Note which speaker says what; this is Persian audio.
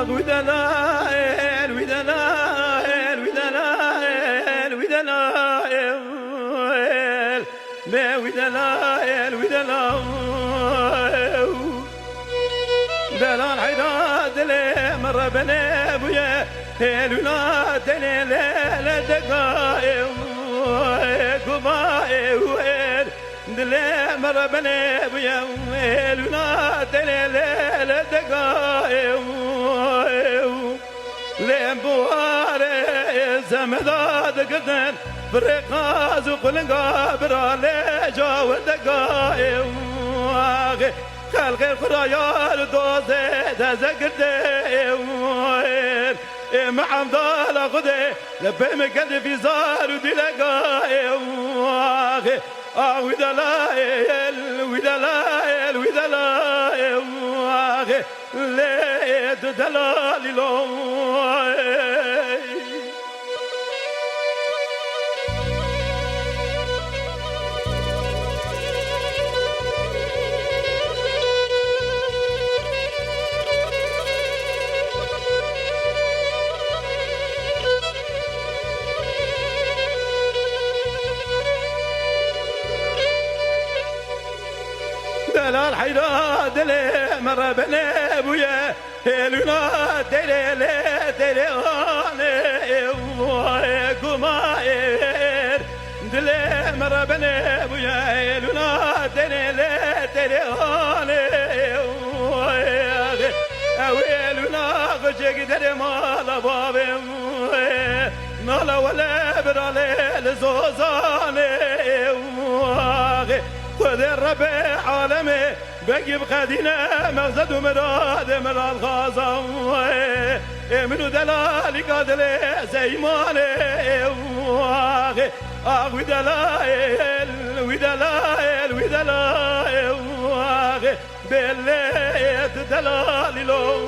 Speaker 1: ودلائل ودلائل ودلائل ودلائل ما ودلائل ودلائل دلال عداد لي مر بني ابويا الولاد لا دقائق قبائل وين دلي مر بني ابويا الولاد لا دقائق لين بواري زمداد قدن برقاز وقلقا برالي جو دقائق خلق الخرايا دوزي تزقدي مع مضال غدي لبي مقد في زار ودي لقائي ودلايل ودلايل ودلايل ليد دلالي لوي دلال حيراد لي مر بني ابويا الولاد دلي قماير دلي مر بني ابويا الولاد دلي اويلنا غجك دري مال بابي نالا ولا برالي لزوزاني خذ الربيع عالمي بقي بخدينا مغزد ومراد من الغازة منو دلالي قادلي زي مالي ودلايل ودلايل ودلايل بالليل دلالي لو